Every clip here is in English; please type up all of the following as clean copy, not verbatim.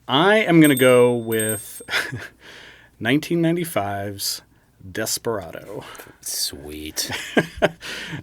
I am going to go with 1995's Desperado. Sweet.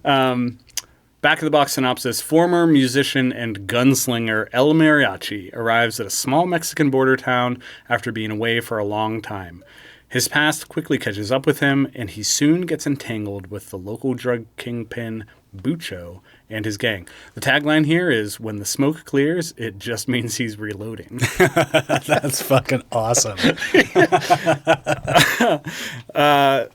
Back of the box synopsis. Former musician and gunslinger El Mariachi arrives at a small Mexican border town after being away for a long time. His past quickly catches up with him, and he soon gets entangled with the local drug kingpin Bucho and his gang. The tagline here is, when the smoke clears, it just means he's reloading. That's fucking awesome.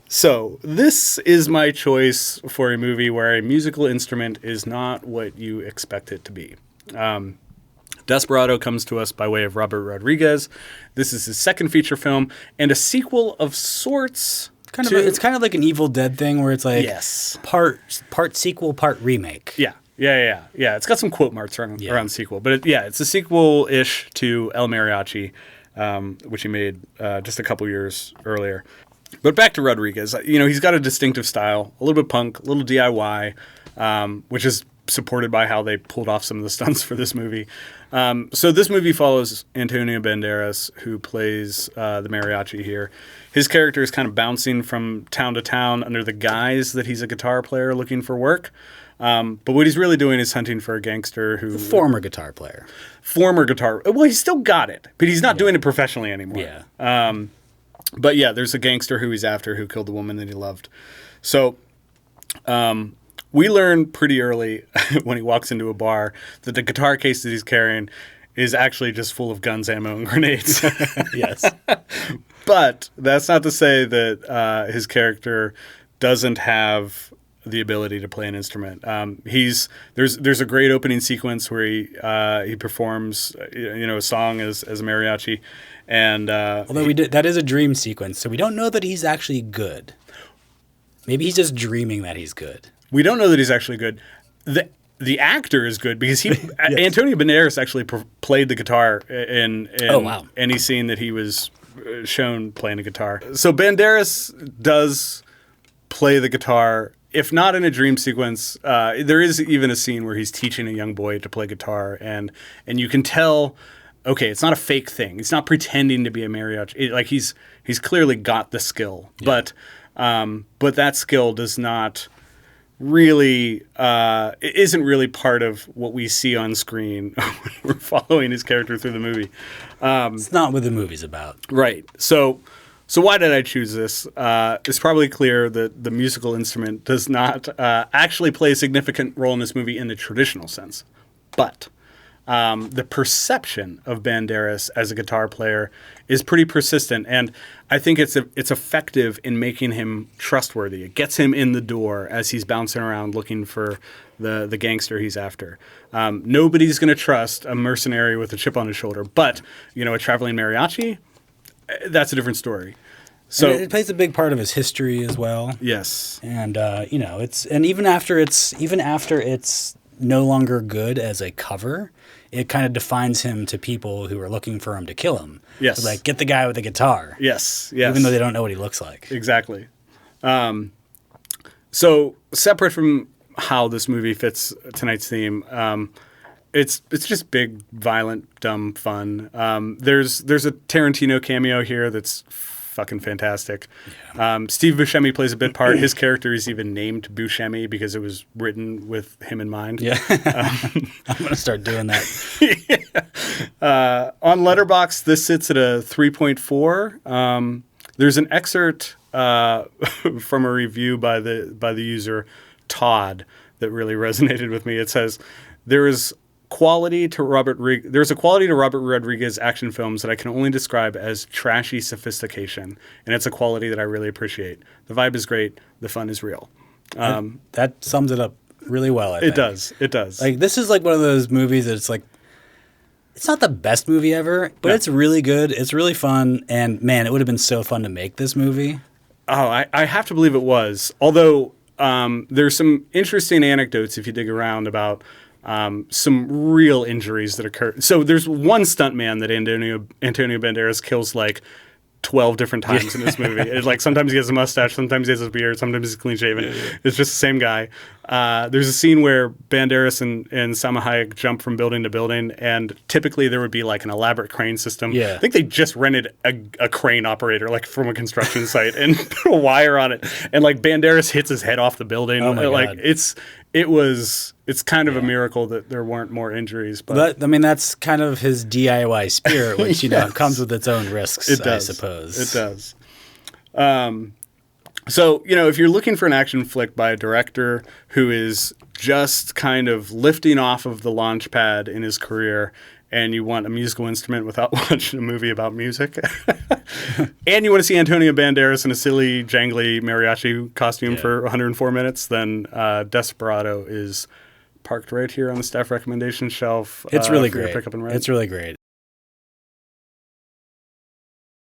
So this is my choice for a movie where a musical instrument is not what you expect it to be. Desperado comes to us by way of Robert Rodriguez. This is his second feature film and a sequel of sorts. It's kind of like an Evil Dead thing where it's like yes, part sequel, part remake. Yeah. It's got some quote marks around sequel, but it's a sequel-ish to El Mariachi, which he made just a couple years earlier. But back to Rodriguez, he's got a distinctive style, a little bit punk, a little DIY, which is supported by how they pulled off some of the stunts for this movie. So this movie follows Antonio Banderas, who plays the mariachi here. His character is kind of bouncing from town to town under the guise that he's a guitar player looking for work. But what he's really doing is hunting for a gangster who... Former guitar player. Well, he's still got it, but he's not doing it professionally anymore. Yeah. But there's a gangster who he's after who killed the woman that he loved. So... we learn pretty early when he walks into a bar that the guitar case that he's carrying is actually just full of guns, ammo, and grenades. Yes. But that's not to say that his character doesn't have the ability to play an instrument. There's a great opening sequence where he performs a song as a mariachi, and although that is a dream sequence, so we don't know that he's actually good. Maybe he's just dreaming that he's good. We don't know that he's actually good. The actor is good because Yes. Antonio Banderas actually played the guitar in wow. any scene that he was shown playing a guitar. So Banderas does play the guitar, if not in a dream sequence. There is even a scene where he's teaching a young boy to play guitar, and you can tell, okay, it's not a fake thing. He's not pretending to be a mariachi. He's clearly got the skill, Yeah. but that skill does not really it isn't really part of what we see on screen when we're following his character through the movie. It's not what the movie's about. Right. So why did I choose this? It's probably clear that the musical instrument does not actually play a significant role in this movie in the traditional sense. But the perception of Banderas as a guitar player is pretty persistent, and I think it's effective in making him trustworthy. It gets him in the door as he's bouncing around looking for the gangster he's after. Nobody's going to trust a mercenary with a chip on his shoulder, but a traveling mariachi, that's a different story. So And it plays a big part of his history as well. Yes, and even after it's no longer good as a cover, it kind of defines him to people who are looking for him to kill him. Yes. So get the guy with the guitar. Yes. Even though they don't know what he looks like. Exactly. So separate from how this movie fits tonight's theme, it's just big, violent, dumb fun. There's a Tarantino cameo here that's fucking fantastic. Yeah. Steve Buscemi plays a bit part. His character is even named Buscemi because it was written with him in mind. Yeah. I'm going to start doing that. On Letterboxd, this sits at a 3.4. There's an excerpt from a review by the user Todd that really resonated with me. It says, there's a quality to Robert Rodriguez action films that I can only describe as trashy sophistication, and it's a quality that I really appreciate. The vibe is great. The fun is real. That sums it up really well, I think. It does. This is one of those movies that it's not the best movie ever, but It's really good. It's really fun, and man, it would have been so fun to make this movie. Oh, I have to believe it was. Although there's some interesting anecdotes if you dig around about some real injuries that occurred. So there's one stuntman that Antonio Banderas kills 12 different times in this movie. It's sometimes he has a mustache, sometimes he has a beard, sometimes he's clean shaven. Yeah. It's just the same guy. There's a scene where Banderas and Salma Hayek jump from building to building, and typically there would be like an elaborate crane system. Yeah. I think they just rented a crane operator like from a construction site and put a wire on it, and like Banderas hits his head off the building. Oh my like God. it's kind of a miracle that there weren't more injuries. But I mean, that's kind of his DIY spirit, which, Yes. comes with its own risks, it does. I suppose. It does. So, if you're looking for an action flick by a director who is just kind of lifting off of the launch pad in his career, and you want a musical instrument without watching a movie about music, and you want to see Antonio Banderas in a silly, jangly mariachi costume for 104 minutes, then Desperado is parked right here on the staff recommendation shelf. It's really for your great. Pickup and rent. It's really great.